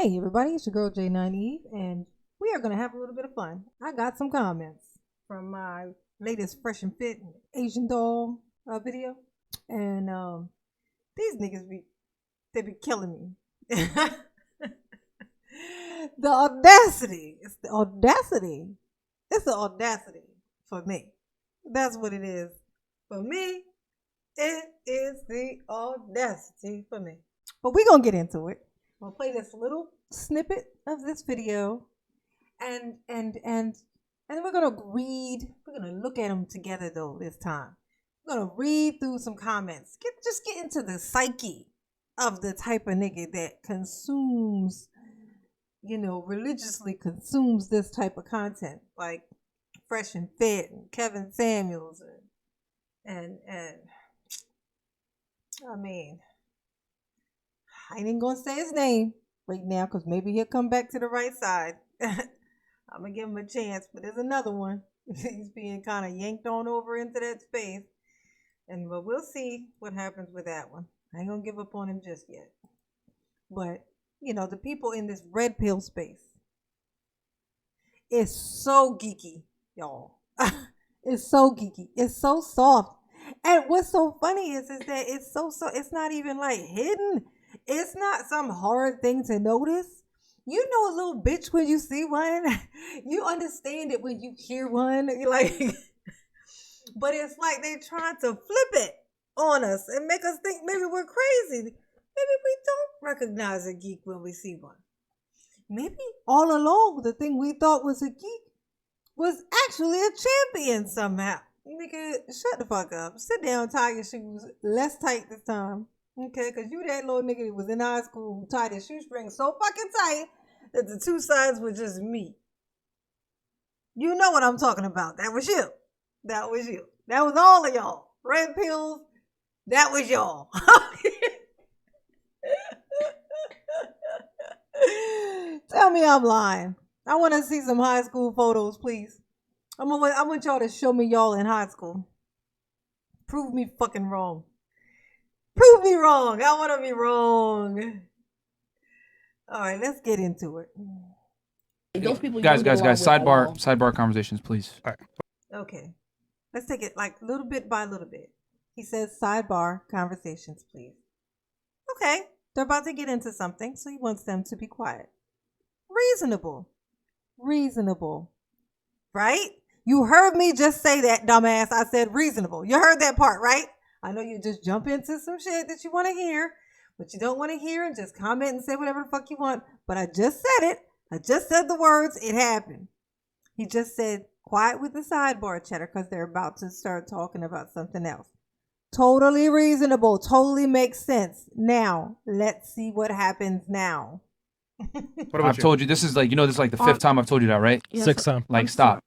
Hey everybody, it's your girl J9 Eve, and we are going to have a little bit of fun. I got some comments from my latest Fresh and Fit Asian doll video, and these niggas they be killing me. The audacity, it's the audacity for me. That's what it is for me. It is the audacity for me. But we're going to get into it. I'll play this little snippet of this video, and then we're gonna look at them together though this time. We're gonna read through some comments. Just get into the psyche of the type of nigga that consumes, religiously consumes this type of content, like Fresh and Fit and Kevin Samuels and I mean, I ain't even gonna say his name right now because maybe he'll come back to the right side. I'm gonna give him a chance, but there's another one. He's being kind of yanked on over into that space, but we'll see what happens with that one. I ain't gonna give up on him just yet. But the people in this red pill space is so geeky, y'all. It's so geeky. It's so soft, and what's so funny is that it's so it's not even like hidden. It's not some hard thing to notice. You know a little bitch when you see one. You understand it when you hear one. You're like, but it's like they trying to flip it on us and make us think maybe we're crazy. Maybe we don't recognize a geek when we see one. Maybe all along the thing we thought was a geek was actually a champion somehow. Nigga, shut the fuck up. Sit down, tie your shoes less tight this time. Okay, because you that little nigga that was in high school who tied his shoestring so fucking tight that the two sides would just meet. You know what I'm talking about. That was you. That was you. That was all of y'all. Red pills, that was y'all. Tell me I'm lying. I want to see some high school photos, please. I want y'all to show me y'all in high school. Prove me fucking wrong. Prove me wrong. I want to be wrong. All right, let's get into it. Those people guys, sidebar conversations, please. All right. Okay. Let's take it like little bit by little bit. He says sidebar conversations, please. Okay. They're about to get into something, so he wants them to be quiet. Reasonable. Right? You heard me just say that, dumbass. I said reasonable. You heard that part, right? I know you just jump into some shit that you want to hear, but you don't want to hear and just comment and say whatever the fuck you want. But I just said it. I just said the words. It happened. He just said quiet with the sidebar chatter because they're about to start talking about something else. Totally reasonable. Totally makes sense. Now, let's see what happens now. I've told you, this is like, this is like the fifth time I've told you that, right? Yes, sixth time. Like, stop.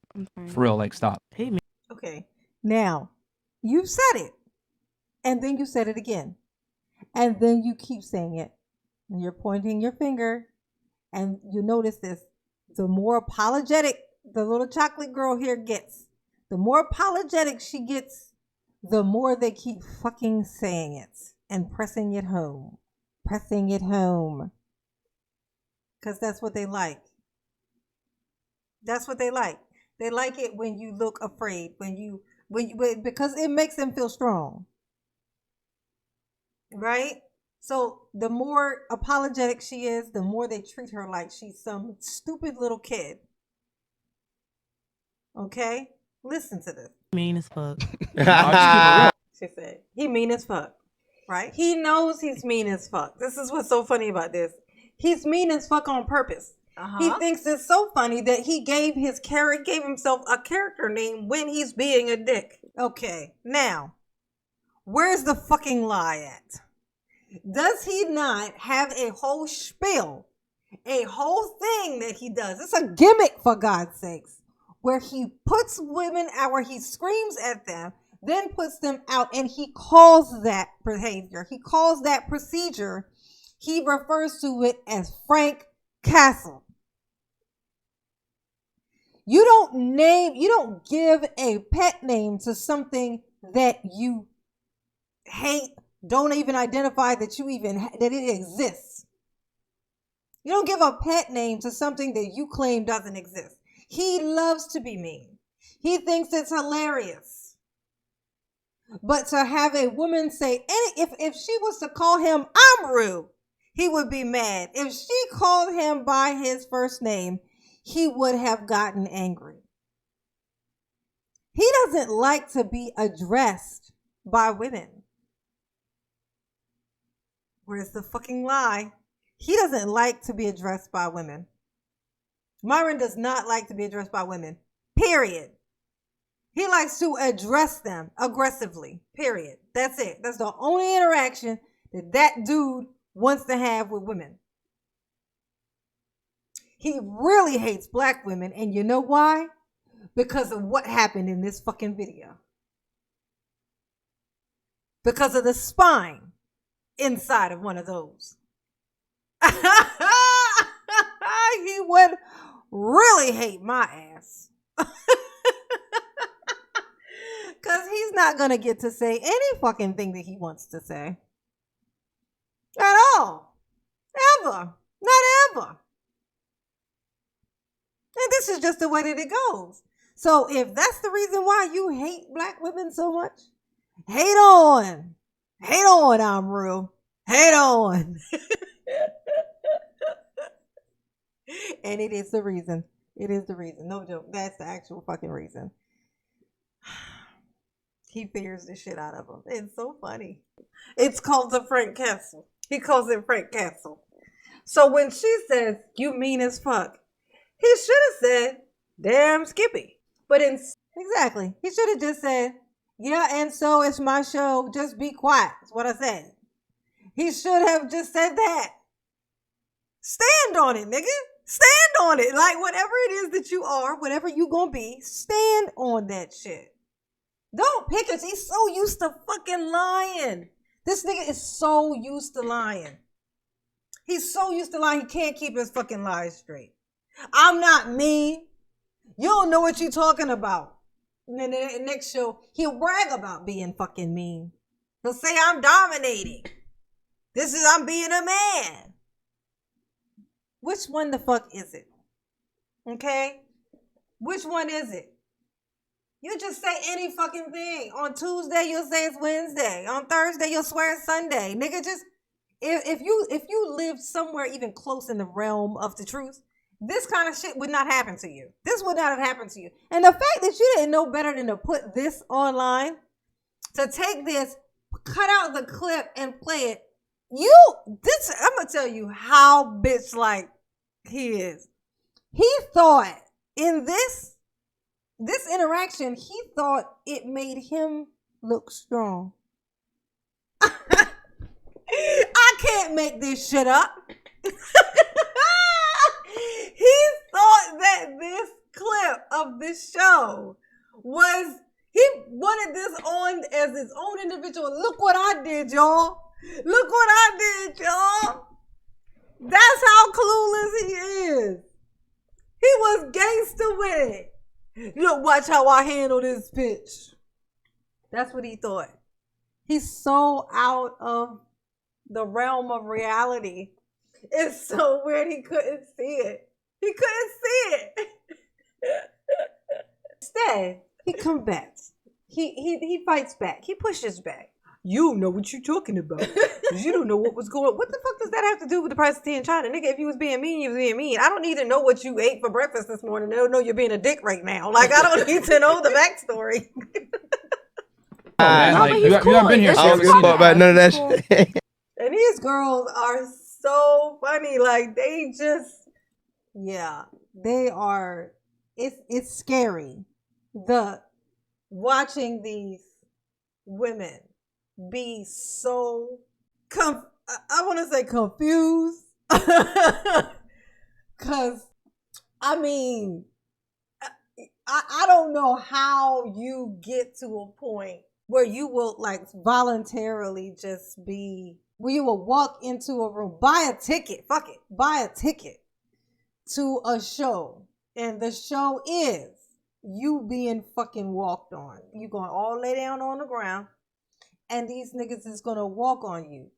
For real, like, stop. Hey, man. Okay. Now, you said it. And then you said it again. And then you keep saying it. And you're pointing your finger. And you notice this. The more apologetic the little chocolate girl here gets, the more apologetic she gets, the more they keep fucking saying it and pressing it home. Pressing it home. Because that's what they like. That's what they like. They like it when you look afraid. Because it makes them feel strong. Right? So the more apologetic she is, the more they treat her like she's some stupid little kid. Okay? Listen to this. Mean as fuck. She said, he mean as fuck. Right? He knows he's mean as fuck. This is what's so funny about this. He's mean as fuck on purpose. He thinks it's so funny that he gave himself a character name when he's being a dick. Okay, now, where's the fucking lie at? Does he not have a whole spiel, a whole thing that he does? It's a gimmick, for God's sakes, where he puts women out, where he screams at them, then puts them out, and he calls that behavior, he calls that procedure, he refers to it as Frank Castle. You don't give a pet name to something that you hate, don't even identify that it exists. You don't give a pet name to something that you claim doesn't exist. He loves to be mean. He thinks it's hilarious. But to have a woman say, if she was to call him Amrou, he would be mad. If she called him by his first name, he would have gotten angry. He doesn't like to be addressed by women. Where's the fucking lie? He doesn't like to be addressed by women. Myron does not like to be addressed by women. Period. He likes to address them aggressively. Period. That's it. That's the only interaction that dude wants to have with women. He really hates black women, and you know why? Because of what happened in this fucking video. Because of the spine inside of one of those. He would really hate my ass. Because he's not going to get to say any fucking thing that he wants to say. At all. Ever. Not ever. And this is just the way that it goes. So if that's the reason why you hate black women so much, hate on. Hate on, Amrou. Hate on. And it is the reason. It is the reason. No joke. That's the actual fucking reason. He figures the shit out of him. It's so funny. It's called the Frank Castle. He calls it Frank Castle. So when she says, you mean as fuck, he should have said, damn Skippy. But exactly. He should have just said, yeah, and so it's my show. Just be quiet. That's what I said. He should have just said that. Stand on it, nigga. Stand on it. Like whatever it is that you are, whatever you gonna be, stand on that shit. Don't pick us. He's so used to fucking lying. This nigga is so used to lying. He's so used to lying, he can't keep his fucking lies straight. I'm not mean. You don't know what you're talking about. And then the next show, he'll brag about being fucking mean. He'll say, I'm dominating. I'm being a man. Which one the fuck is it? Okay? Which one is it? You just say any fucking thing. On Tuesday, you'll say it's Wednesday. On Thursday, you'll swear it's Sunday. Nigga, just, if you lived somewhere even close in the realm of the truth, this kind of shit would not happen to you. This would not have happened to you. And the fact that you didn't know better than to put this online, to take this, cut out the clip and play it, I'm going to tell you how bitch-like he is. He thought in this interaction, he thought it made him look strong. I can't make this shit up. He thought that this clip of this show he wanted this on as his own individual. Look what I did, y'all. Look what I did, y'all. That's how clueless he is. He was gangster with it. Look, watch how I handle this pitch. That's what he thought. He's so out of the realm of reality. It's so weird he couldn't see it. He couldn't see it. Instead, he combats. He fights back. He pushes back. You don't know what you're talking about. You don't know what was going on. What the fuck does that have to do with the price of tea in China? Nigga, if you was being mean, you was being mean. I don't need to know what you ate for breakfast this morning. I don't know you're being a dick right now. Like, I don't need to know the backstory. You haven't been here. I don't give a fuck about none of that shit. And these girls are so funny. Like, they just, yeah, they are, it's scary. Watching these women be so, I want to say confused. Because, I mean, I don't know how you get to a point where you will like voluntarily just be, where you will walk into a room, buy a ticket, fuck it, buy a ticket to a show. And the show is you being fucking walked on. You going to all lay down on the ground. And these niggas is going to walk on you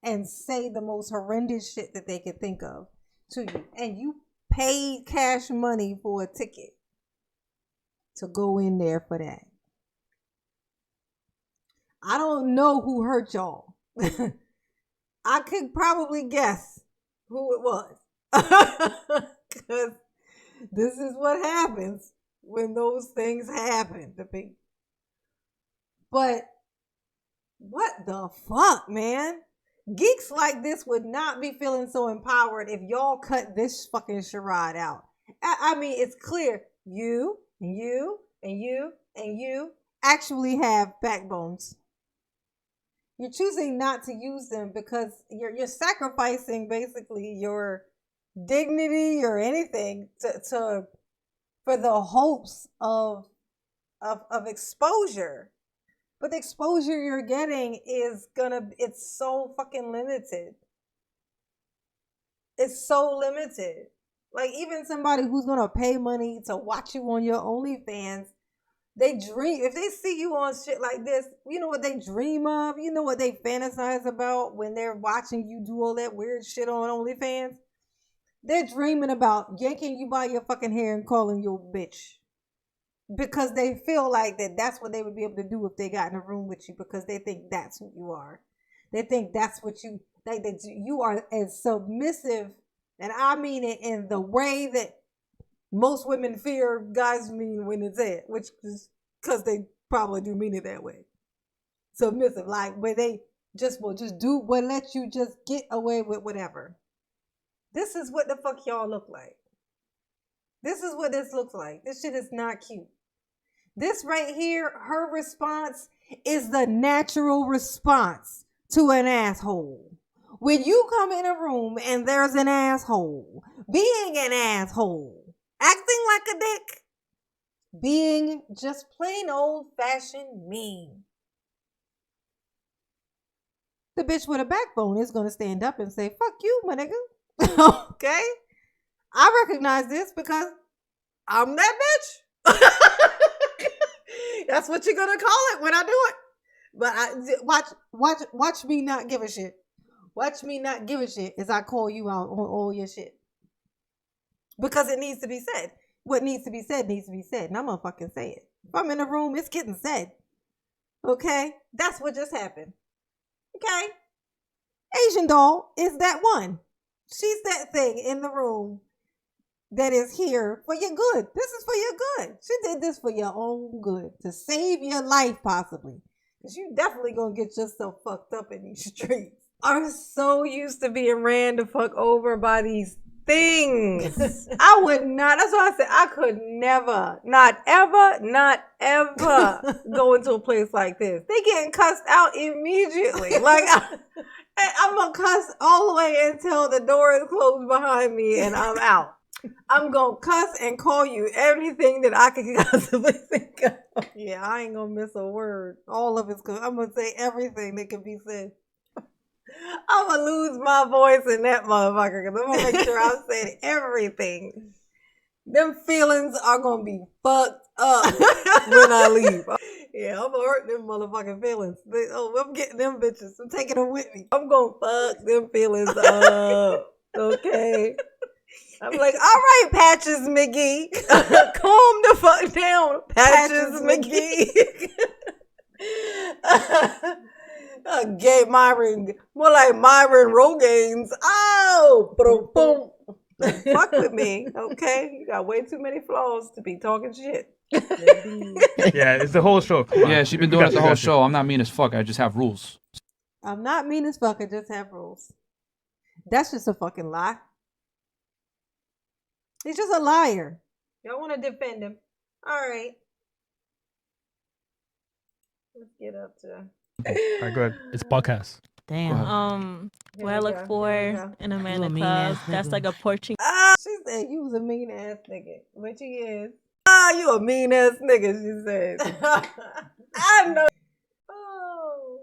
and say the most horrendous shit that they could think of. to you, and you paid cash money for a ticket to go in there for that. I don't know who hurt y'all. I could probably guess who it was. Because this is what happens when those things happen to people. But what the fuck, man? Geeks like this would not be feeling so empowered if y'all cut this fucking charade out. I mean, it's clear you and you and you and you actually have backbones. You're choosing not to use them because you're sacrificing basically your dignity or anything to for the hopes of exposure. But the exposure you're getting it's so fucking limited. It's so limited. Like, even somebody who's gonna pay money to watch you on your OnlyFans, they dream, if they see you on shit like this, you know what they dream of? You know what they fantasize about when they're watching you do all that weird shit on OnlyFans? They're dreaming about yanking you by your fucking hair and calling you a bitch. Because they feel like that's what they would be able to do if they got in a room with you, because they think that's who you are. They think that's what you, like, that you are as submissive, and I mean it in the way that most women fear guys mean when it's said, which is because they probably do mean it that way. Submissive, like where they will let you just get away with whatever. This is what the fuck y'all look like. This is what this looks like. This shit is not cute. This right here, her response is the natural response to an asshole. When you come in a room and there's an asshole, being an asshole, acting like a dick, being just plain old-fashioned mean. The bitch with a backbone is going to stand up and say, fuck you, my nigga. Okay? I recognize this because I'm that bitch. That's what you're going to call it when I do it. But watch me not give a shit. Watch me not give a shit as I call you out on all your shit. Because it needs to be said. What needs to be said needs to be said. And I'm going to fucking say it. If I'm in a room, it's getting said. Okay? That's what just happened. Okay? Asian doll is that one. She's that thing in the room that is here for your good. This is for your good. She did this for your own good. To save your life, possibly. Because you definitely going to get yourself fucked up in these streets. I'm so used to being ran the fuck over by these things. I would not. That's why I said I could never, not ever go into a place like this. They getting cussed out immediately. Like, I'm going to cuss all the way until the door is closed behind me and I'm out. I'm going to cuss and call you everything that I can possibly think of. Yeah, I ain't going to miss a word. All of it's good. I'm going to say everything that can be said. I'm going to lose my voice in that motherfucker because I'm going to make sure I'm saying everything. Them feelings are going to be fucked up when I leave. Yeah, I'm going to hurt them motherfucking feelings. I'm getting them bitches. I'm taking them with me. I'm going to fuck them feelings up. Okay? I'm like, all right, Patches McGee. Calm the fuck down, Patches McGee. Gay Myron, more like Myron Rogaines. Oh, boom. Fuck with me, okay? You got way too many flaws to be talking shit. Yeah, it's the whole show. Yeah, she's been doing it the whole show. I'm not mean as fuck. I just have rules. I'm not mean as fuck. I just have rules. That's just a fucking lie. He's just a liar. Y'all want to defend him? All right. Let's get up to. All right, go ahead. It's podcast. Damn. What I look for in a man in club, that's like a Portuguese. She said you was a mean ass nigga, which he is. You a mean ass nigga, she said. I know. Oh,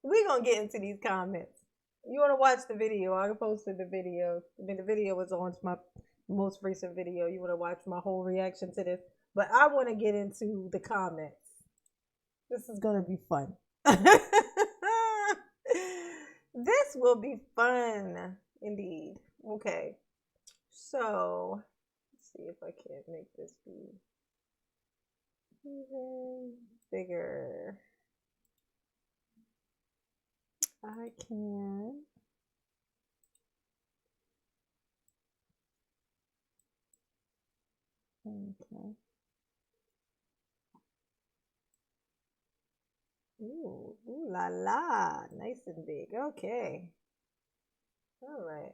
we gonna get into these comments. You wanna watch the video? I posted the video. I mean, the video was on my most recent video. You wanna watch my whole reaction to this? But I wanna get into the comments. This is gonna be fun. This will be fun, indeed. Okay. So, let's see if I can't make this be even bigger. I can. Okay. Ooh, ooh la la. Nice and big. Okay. All right.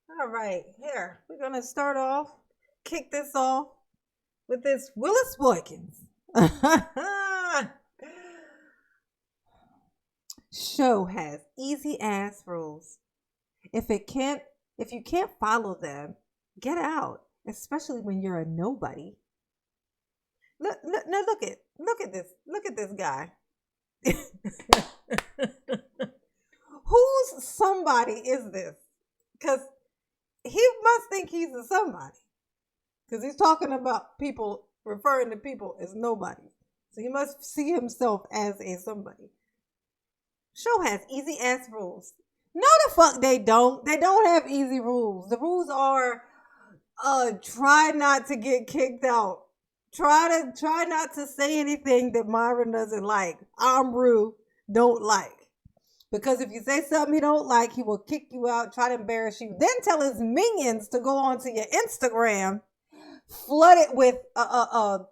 All right. Here, we're going to start off, kick this off with this Willis Boykins. Show has easy ass rules. If you can't follow them, get out, especially when you're a nobody. Look at this guy. Whose somebody is this? Because he must think he's a somebody. Because he's talking about people, referring to people as nobody. So he must see himself as a somebody. Show has easy ass rules. No, the fuck they don't. They don't have easy rules. The rules are try not to get kicked out. Try not to say anything that Myron doesn't like. Amrou don't like. Because if you say something he don't like, he will kick you out, try to embarrass you. Then tell his minions to go onto your Instagram, flood it with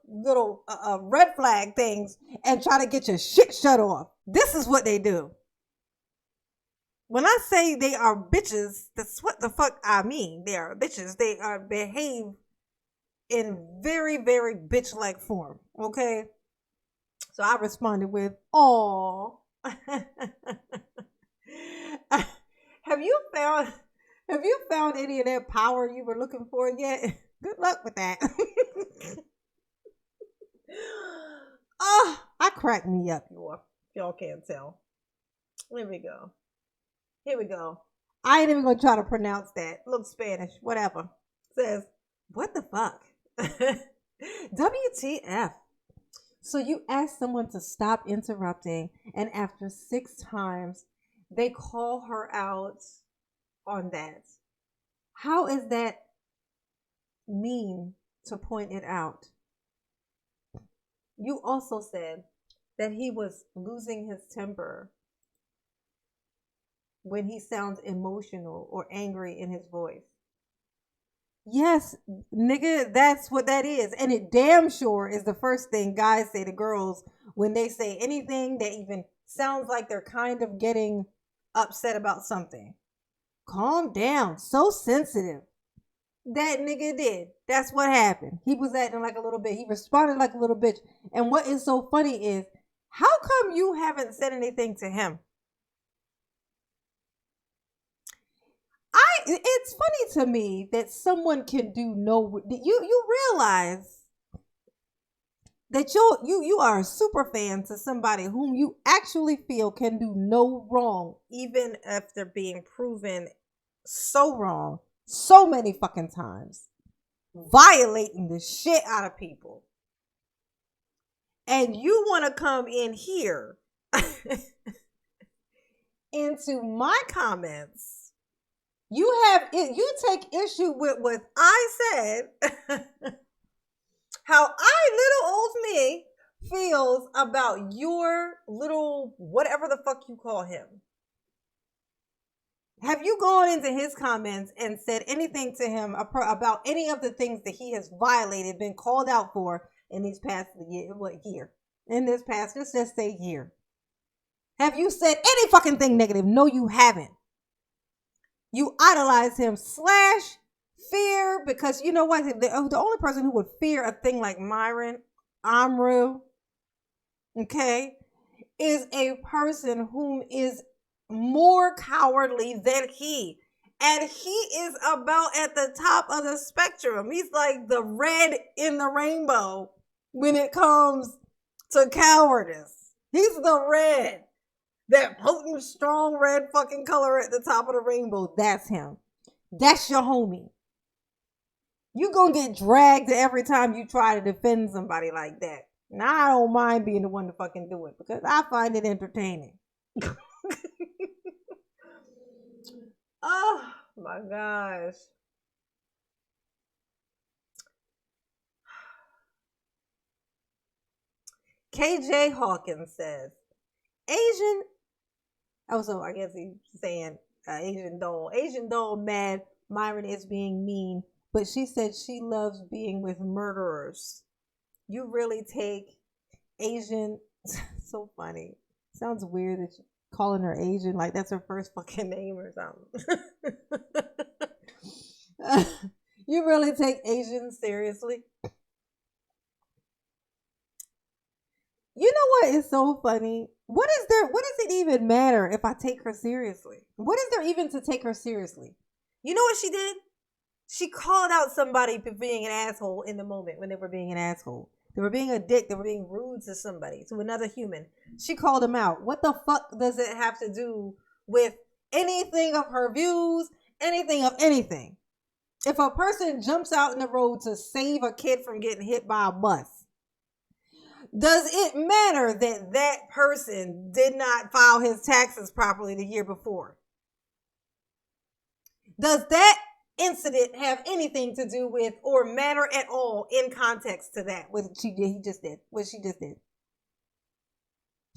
little red flag things, and try to get your shit shut off. This is what they do. When I say they are bitches, that's what the fuck I mean. They are bitches. They are behave in very, very bitch-like form. Okay? So I responded with, "Aw." Have you found any of that power you were looking for yet? Good luck with that. Oh, I cracked me up, y'all can't tell. Here we go. I ain't even gonna try to pronounce that. Look Spanish, whatever. Says, what the fuck? WTF. So you ask someone to stop interrupting, and after 6 times, they call her out on that. How is that mean to point it out? You also said that he was losing his temper when he sounds emotional or angry in his voice. Yes, nigga, that's what that is. And it damn sure is the first thing guys say to girls when they say anything that even sounds like they're kind of getting upset about something. Calm down. So sensitive. That nigga did. That's what happened. He was acting like a little bitch. He responded like a little bitch. And what is so funny is, how come you haven't said anything to him? It's funny to me that someone can do you realize that you are a super fan to somebody whom you actually feel can do no wrong, even if they're being proven so wrong so many fucking times, violating the shit out of people. And you want to come in here into my comments. You take issue with what I said, how little old me feels about your little whatever the fuck you call him. Have you gone into his comments and said anything to him about any of the things that he has violated, been called out for in these past year? In this past, let's just say year. Have you said any fucking thing negative? No, you haven't. You idolize him / fear, because you know what? The only person who would fear a thing like Myron, Amrou, okay, is a person whom is more cowardly than he. And he is about at the top of the spectrum. He's like the red in the rainbow when it comes to cowardice. He's the red. That potent, strong red fucking color at the top of the rainbow. That's him. That's your homie. You gonna get dragged every time you try to defend somebody like that. Now I don't mind being the one to fucking do it because I find it entertaining. Oh my gosh. KJ Hawkins says, Asian, oh, so I guess he's saying Asian doll. Asian doll mad Myron is being mean, but she said she loves being with murderers. You really take Asian, so funny. Sounds weird that you're calling her Asian, like that's her first fucking name or something. You really take Asians seriously? You know what is so funny? What does it even matter if I take her seriously? What is there even to take her seriously? You know what she did? She called out somebody for being an asshole in the moment when they were being an asshole. They were being a dick. They were being rude to somebody, to another human. She called them out. What the fuck does it have to do with anything of her views, anything of anything? If a person jumps out in the road to save a kid from getting hit by a bus, does it matter that that person did not file his taxes properly the year before? Does that incident have anything to do with or matter at all in context to that? What she just did.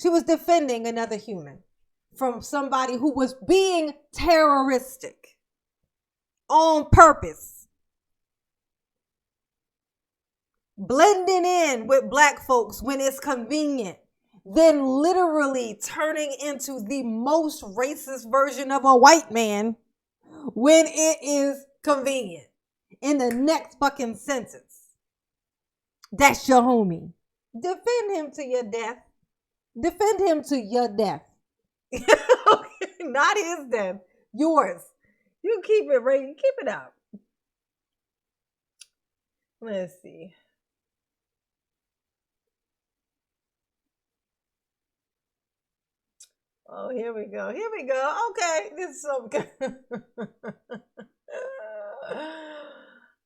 She was defending another human from somebody who was being terroristic on purpose. Blending in with black folks when it's convenient, then literally turning into the most racist version of a white man when it is convenient in the next fucking sentence. That's your homie. Defend him to your death. Defend him to your death. Not his death. Yours. You keep it right. Keep it up. Let's see. Oh, here we go. Okay, this is so good.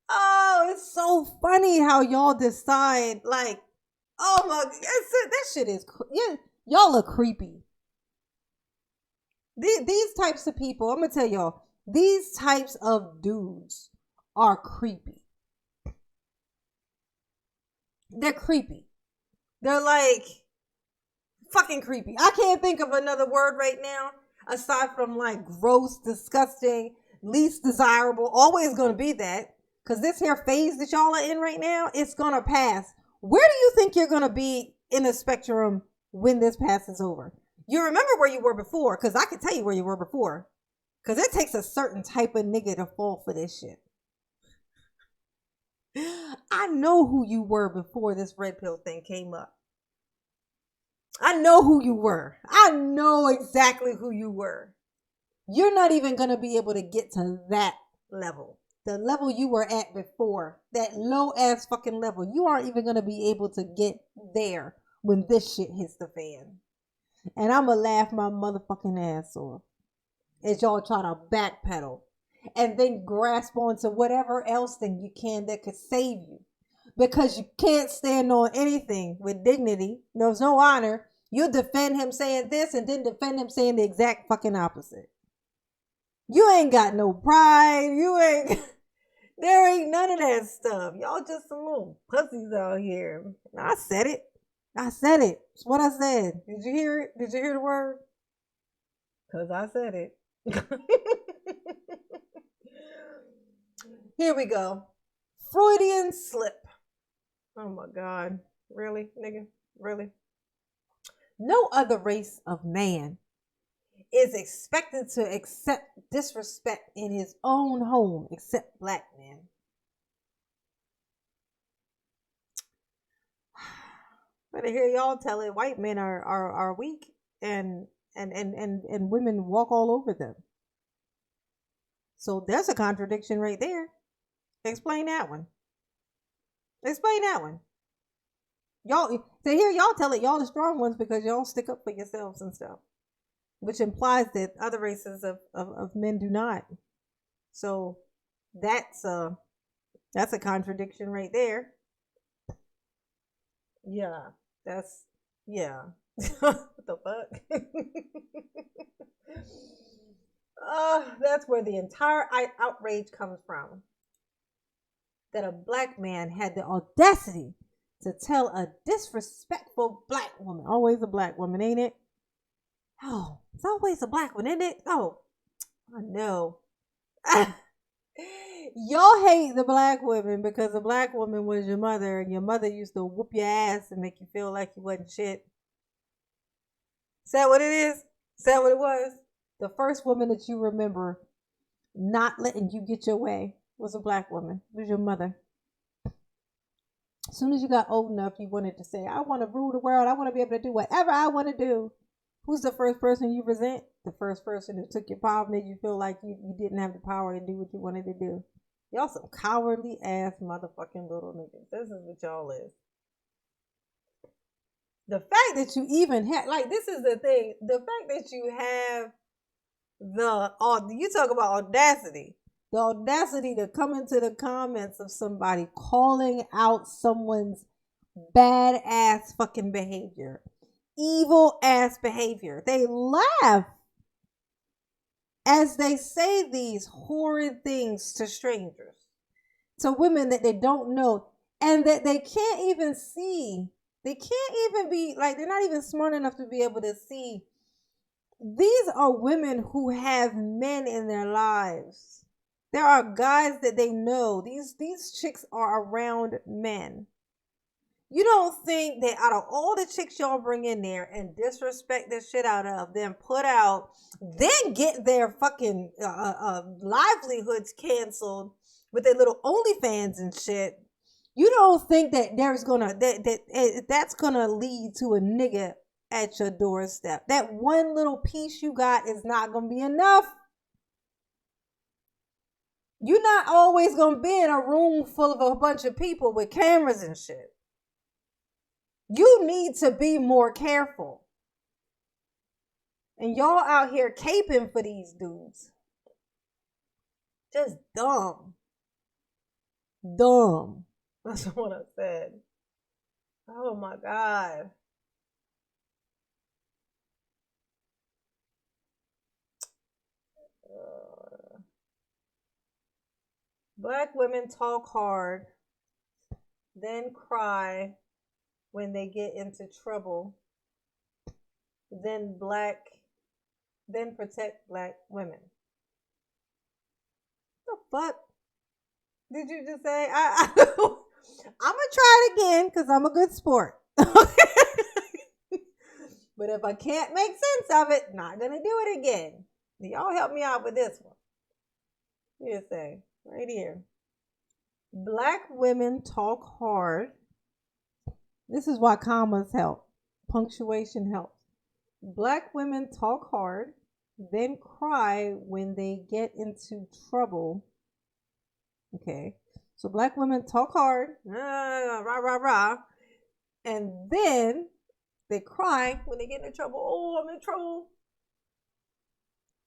Oh, it's so funny how y'all decide, like, oh my, that shit is, yeah, y'all are creepy. These types of people, I'm gonna tell y'all, these types of dudes are creepy. They're creepy. They're like, fucking creepy. I can't think of another word right now aside from like gross, disgusting, least desirable. Always gonna be that, because this here phase that y'all are in right now, it's gonna pass. Where do you think you're gonna be in the spectrum when this passes over? You remember where you were before, because I can tell you where you were before, because it takes a certain type of nigga to fall for this shit. I know who you were before this red pill thing came up. I know who you were. I know exactly who you were. You're not even going to be able to get to that level. The level you were at before. That low ass fucking level. You aren't even going to be able to get there when this shit hits the fan. And I'm going to laugh my motherfucking ass off as y'all try to backpedal and then grasp onto whatever else thing you can that could save you. Because you can't stand on anything with dignity. There's no honor. You'll defend him saying this and then defend him saying the exact fucking opposite. You ain't got no pride. There ain't none of that stuff. Y'all just some little pussies out here. I said it. It's what I said. Did you hear it? Did you hear the word? Because I said it. Here we go. Freudian slip. Oh my God. Really, nigga? Really? No other race of man is expected to accept disrespect in his own home except black men. Better hear y'all tell it. White men are weak and women walk all over them. So there's a contradiction right there. Explain that one. Y'all, to hear y'all tell it, y'all the strong ones because y'all stick up for yourselves and stuff. Which implies that other races of men do not. So that's a contradiction right there. Yeah. What the fuck? That's where the entire outrage comes from. That a black man had the audacity to tell a disrespectful black woman. Always a black woman, ain't it? Oh, it's always a black one, isn't it? Oh, I know. Y'all hate the black women because the black woman was your mother, and your mother used to whoop your ass and make you feel like you wasn't shit. Is that what it is? Is that what it was? The first woman that you remember not letting you get your way was a black woman. It was your mother. As soon as you got old enough, you wanted to say, I want to rule the world. I want to be able to do whatever I want to do. Who's the first person you resent? The first person who took your power, made you feel like you didn't have the power to do what you wanted to do. Y'all some cowardly ass motherfucking little niggas. This is what y'all is. The fact that you even have, like, this is the thing. The fact that you have you talk about audacity. The audacity to come into the comments of somebody calling out someone's bad ass fucking behavior. Evil ass behavior. They laugh as they say these horrid things to strangers, to women that they don't know, and that they can't even see. They can't even be, like, they're not even smart enough to be able to see. These are women who have men in their lives. There are guys that they know. These chicks are around men. You don't think that out of all the chicks y'all bring in there and disrespect the shit out of, then put out, then get their fucking livelihoods canceled with their little OnlyFans and shit. You don't think that there's gonna that's gonna lead to a nigga at your doorstep. That one little piece you got is not gonna be enough. You're not always gonna be in a room full of a bunch of people with cameras and shit. You need to be more careful. And y'all out here caping for these dudes. Just dumb. Dumb. That's what I said. Oh my God. Black women talk hard, then cry when they get into trouble, then protect black women. What the fuck did you just say? I'm gonna try it again because I'm a good sport. But if I can't make sense of it, not gonna do it again. Y'all help me out with this one. Here say, right here. Black women talk hard. This is why commas help. Punctuation helps. Black women talk hard, then cry when they get into trouble. Okay. So black women talk hard, rah, rah, rah, and then they cry when they get into trouble. Oh, I'm in trouble.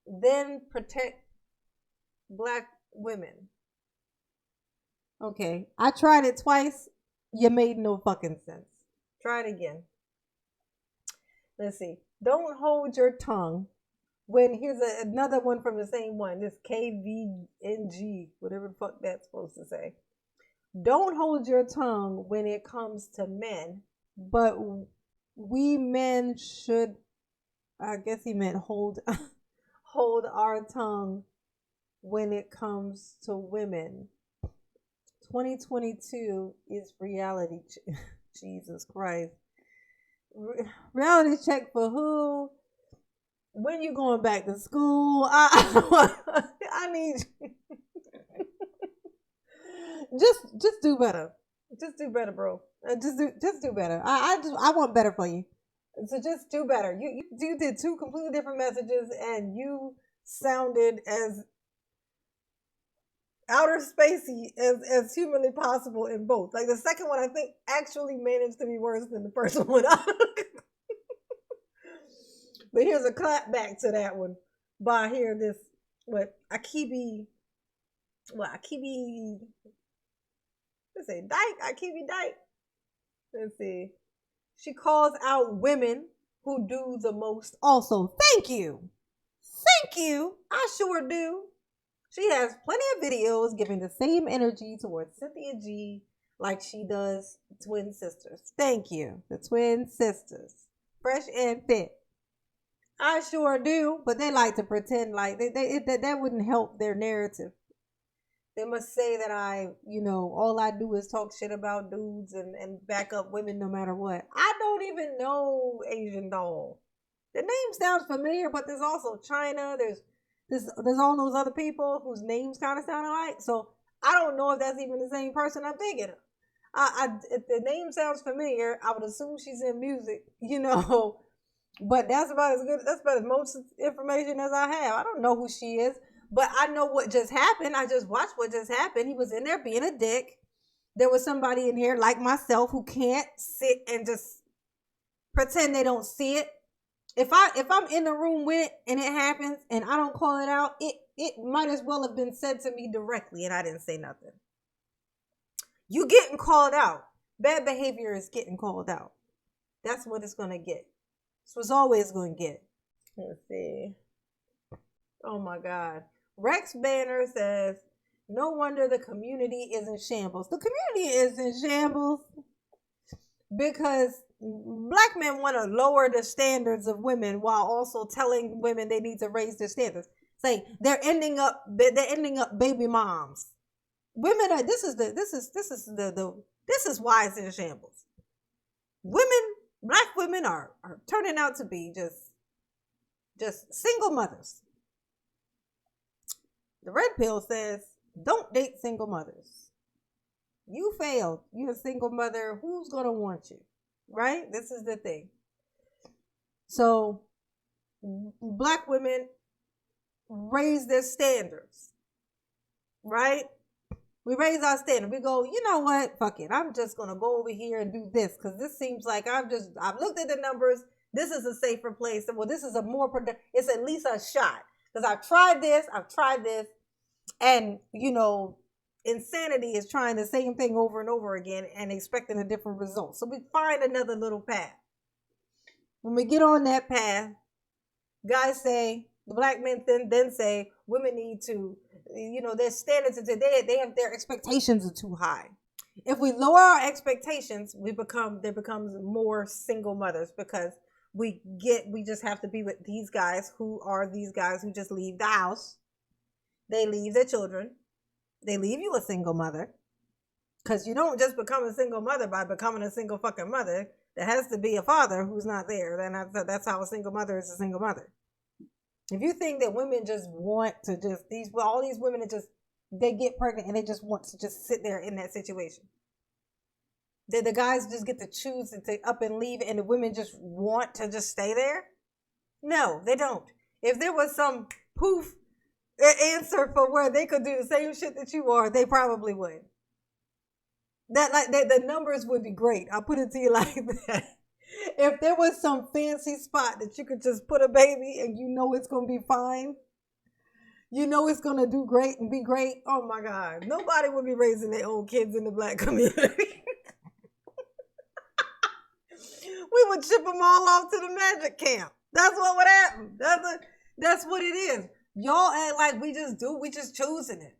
Then protect black women. Okay. I tried it twice. You made no fucking sense. Try it again. Let's see. Don't hold your tongue when, here's another one from the same one. This KVNG, whatever the fuck that's supposed to say. Don't hold your tongue when it comes to men, but we men should, I guess he meant hold our tongue when it comes to women. 2022 is reality. Jesus Christ. Reality check for who? When you going back to school? I need you. Just do better. Just do better, bro. Just do better. I want better for you. So just do better. You did two completely different messages and you sounded as outer spacey as humanly possible in both. Like the second one, I think actually managed to be worse than the first one. But here's a clap back to that one by here. This Akibi. Let's say Dyke. Let's see. She calls out women who do the most. Also, thank you. I sure do. She has plenty of videos giving the same energy towards Cynthia G like she does twin sisters. Thank you. The twin sisters. Fresh and fit. I sure do, but they like to pretend like that wouldn't help their narrative. They must say that all I do is talk shit about dudes and back up women no matter what. I don't even know Asian Doll. The name sounds familiar, but there's also China. There's all those other people whose names kind of sound alike. So I don't know if that's even the same person I'm thinking of. If the name sounds familiar, I would assume she's in music, But that's about as good. That's about as most information as I have. I don't know who she is. But I know what just happened. I just watched what just happened. He was in there being a dick. There was somebody in here like myself who can't sit and just pretend they don't see it. If I'm in the room with it and it happens and I don't call it out, it might as well have been said to me directly and I didn't say nothing. You getting called out. Bad behavior is getting called out. That's what it's going to get. That's what it's always going to get. Let's see. Oh my God. Rex Banner says, no wonder the community is in shambles. The community is in shambles because black men want to lower the standards of women while also telling women they need to raise their standards. Say they're ending up baby moms. Women are this is why it's in shambles. Black women are turning out to be just single mothers. The red pill says, don't date single mothers. You failed. You're a single mother. Who's going to want you? Right? This is the thing. So, black women raise their standards. Right? We raise our standard. We go, you know what? Fuck it. I'm just going to go over here and do this because this seems like I've looked at the numbers. This is a safer place. Well, this is it's at least a shot. Because I've tried this. And, insanity is trying the same thing over and over again and expecting a different result. So we find another little path. When we get on that path, guys say, the black men then say, women need to, their standards, their expectations are too high. If we lower our expectations, there becomes more single mothers because we just have to be with these guys who just leave the house. They leave their children. They leave you a single mother. Because you don't just become a single mother by becoming a single fucking mother. There has to be a father who's not there. Then that's how a single mother is a single mother. If you think that women just want to all these women they get pregnant and they just want to just sit there in that situation. Did the guys just get to choose to up and leave and the women just want to just stay there? No, they don't. If there was some poof answer for where they could do the same shit that you are, they probably would. The numbers would be great. I'll put it to you like that. If there was some fancy spot that you could just put a baby and it's going to be fine, it's going to do great and be great, oh my God. Nobody would be raising their own kids in the black community. We would ship them all off to the magic camp. That's what would happen. That's what it is. Y'all act like we just choosing it.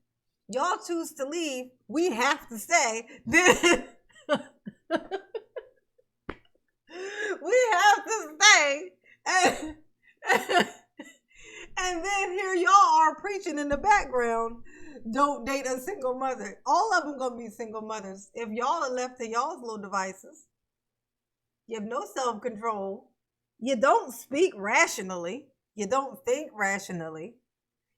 Y'all choose to leave, we have to stay. Then we have to stay. And then here y'all are preaching in the background, don't date a single mother. All of them gonna be single mothers. If y'all are left to y'all's little devices, you have no self-control. You don't speak rationally. You don't think rationally.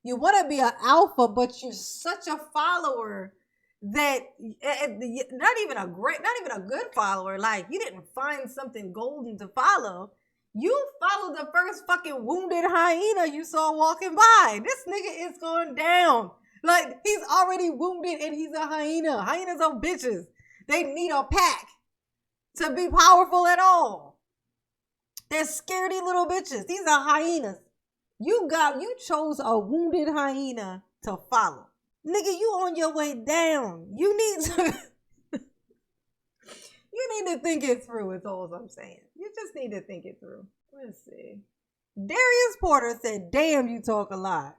You want to be an alpha, but you're such a follower that not even a good follower. Like you didn't find something golden to follow. You followed the first fucking wounded hyena you saw walking by. This nigga is going down. Like he's already wounded and he's a hyena. Hyenas are bitches. They need a pack to be powerful at all. They're scaredy little bitches. These are hyenas. You chose a wounded hyena to follow. Nigga, you on your way down. You need to think it through, is all I'm saying. You just need to think it through. Let's see. Darius Porter said, damn, you talk a lot.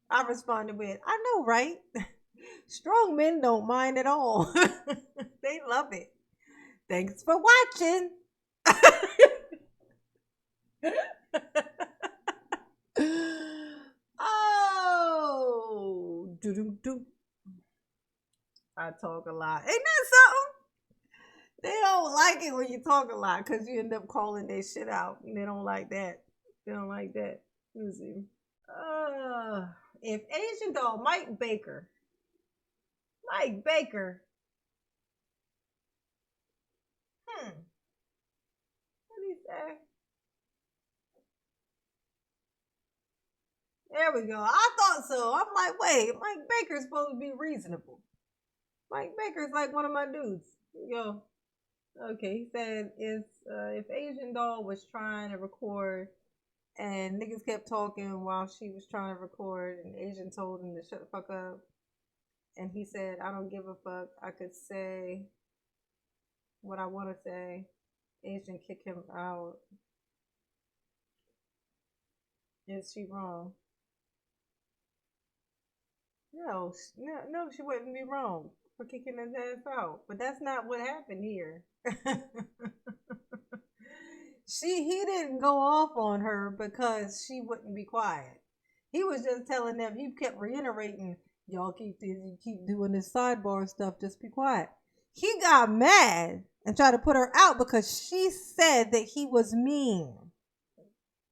I responded with, I know, right? Strong men don't mind at all. They love it. Thanks for watching. Oh, do. I talk a lot. Ain't that something? They don't like it when you talk a lot because you end up calling their shit out. And they don't like that. They don't like that. Let me see. If Asian doll, Mike Baker. What did he say? There we go. I thought so. I'm like, wait, Mike Baker's supposed to be reasonable. Mike Baker's like one of my dudes. Yo. Okay, he said if Asian doll was trying to record and niggas kept talking while she was trying to record and Asian told him to shut the fuck up. And he said, I don't give a fuck. I could say what I want to say. Asian kick him out. Is she wrong? No, she wouldn't be wrong for kicking his ass out. But that's not what happened here. He didn't go off on her because she wouldn't be quiet. He was just telling them, he kept reiterating, y'all keep doing this sidebar stuff, just be quiet. He got mad and tried to put her out because she said that he was mean.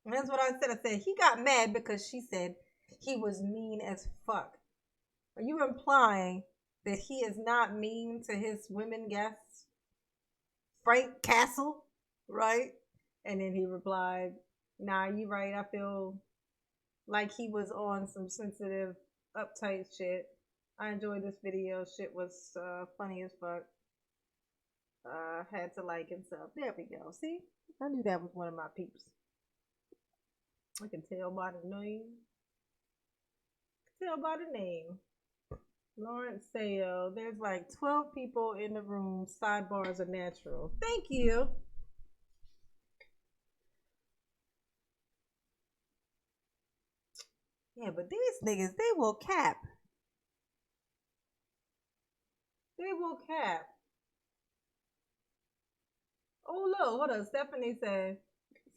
And that's what I said. I said he got mad because she said he was mean as fuck. Are you implying that he is not mean to his women guests? Frank Castle, right? And then he replied, nah, you right. I feel like he was on some sensitive, uptight shit. I enjoyed this video. Shit was funny as fuck. Had to like himself. There we go. See? I knew that was one of my peeps. I can tell by the name. Lawrence Sayo. There's like 12 people in the room. Sidebars are natural. Thank you. Yeah, but these niggas, they will cap. Oh, look, hold on. Stephanie said,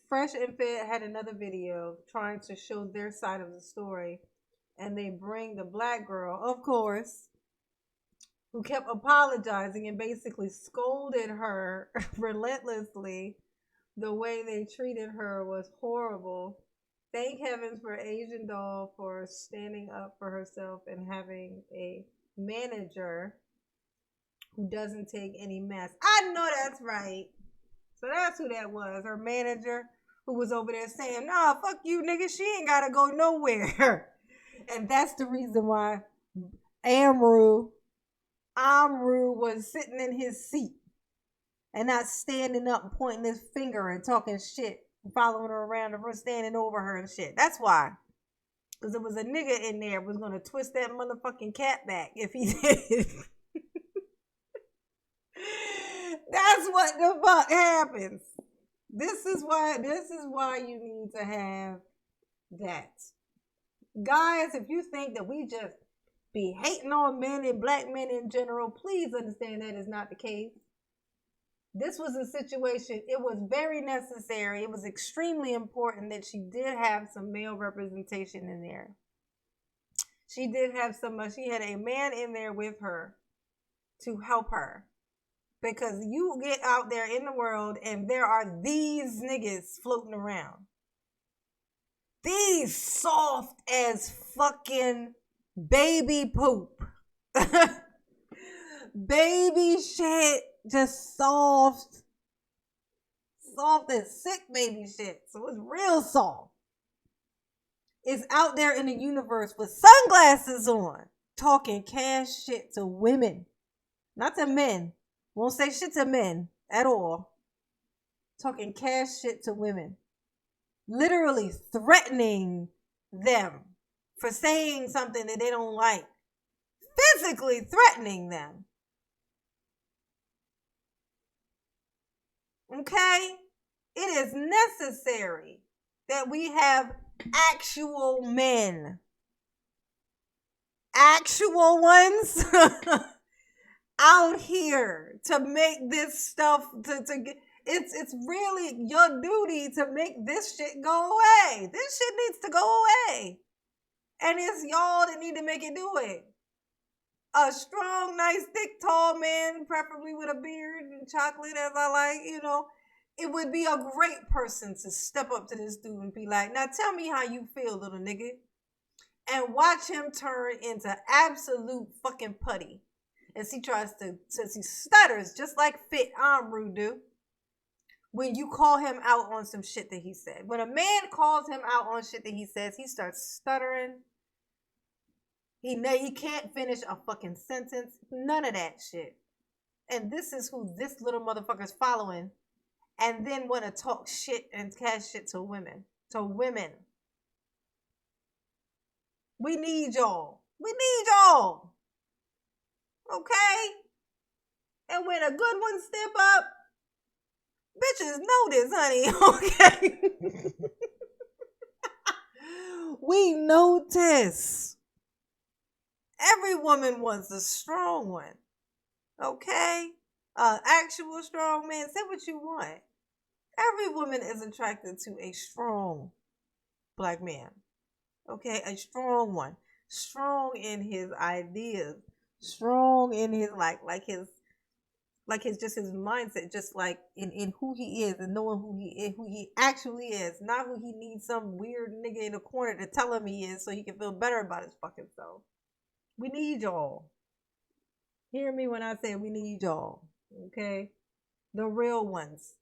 Fresh and Fit had another video trying to show their side of the story. And they bring the black girl, of course, who kept apologizing and basically scolded her relentlessly. The way they treated her was horrible. Thank heavens for Asian Doll for standing up for herself and having a manager who doesn't take any mess. I know that's right. So that's who that was. Her manager who was over there saying, nah, fuck you, nigga. She ain't got to go nowhere. And that's the reason why Amrou was sitting in his seat and not standing up and pointing his finger and talking shit, following her around and standing over her and shit. That's why. Because there was a nigga in there who was going to twist that motherfucking cat back if he did. That's what the fuck happens. This is why you need to have that. Guys, if you think that we just be hating on men and black men in general, please understand that is not the case. This was a situation, it was very necessary. It was extremely important that she did have some male representation in there. She did have she had a man in there with her to help her. Because you get out there in the world and there are these niggas floating around. These soft as fucking baby poop. Baby shit. Just soft. Soft as sick baby shit. So it's real soft. It's out there in the universe with sunglasses on. Talking cash shit to women. Not to men. Won't say shit to men at all. Talking cash shit to women. Literally threatening them for saying something that they don't like. Physically threatening them. Okay? It is necessary that we have actual men actual ones out here to make this stuff to get. It's really your duty to make this shit go away. This shit needs to go away. And it's y'all that need to make it do it. A strong, nice, thick, tall man, preferably with a beard and chocolate as I like, it would be a great person to step up to this dude and be like, now tell me how you feel, little nigga. And watch him turn into absolute fucking putty. As he stutters just like Fit Amrou do. When you call him out on some shit that he said. When a man calls him out on shit that he says, he starts stuttering. He can't finish a fucking sentence. None of that shit. And this is who this little motherfucker's following. And then want to talk shit and cash shit to women. To women. We need y'all. We need y'all. Okay? And when a good one step up, bitches know this, honey, okay? We notice. Every woman wants a strong one, okay? Actual strong man, say what you want. Every woman is attracted to a strong black man, okay? A strong one. Strong in his ideas. Strong in his, his mindset, just like in who he is and knowing who he actually is, not who he needs some weird nigga in the corner to tell him he is so he can feel better about his fucking self. We need y'all. Hear me when I say we need y'all, okay? The real ones.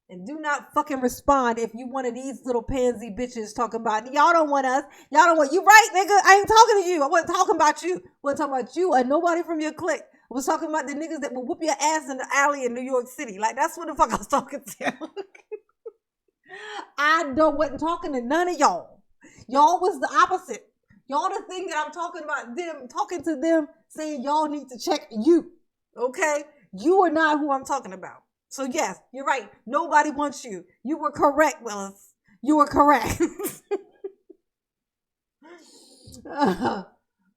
And do not fucking respond if you one of these little pansy bitches talking about, y'all don't want us. Y'all don't want you, right, nigga? I ain't talking to you. I wasn't talking about you. I wasn't talking about you or nobody from your clique. I was talking about the niggas that will whoop your ass in the alley in New York City. Like, that's what the fuck I was talking to. I wasn't talking to none of y'all. Y'all was the opposite. Y'all the thing that I'm talking about them, talking to them, saying y'all need to check you. Okay? You are not who I'm talking about. So yes, you're right. Nobody wants you. You were correct, Willis. You were correct.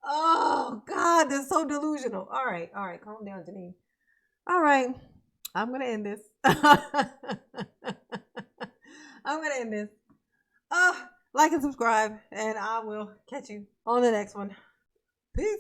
Oh, God, they're so delusional. All right. Calm down, Janine. All right. I'm going to end this. Like and subscribe, and I will catch you on the next one. Peace.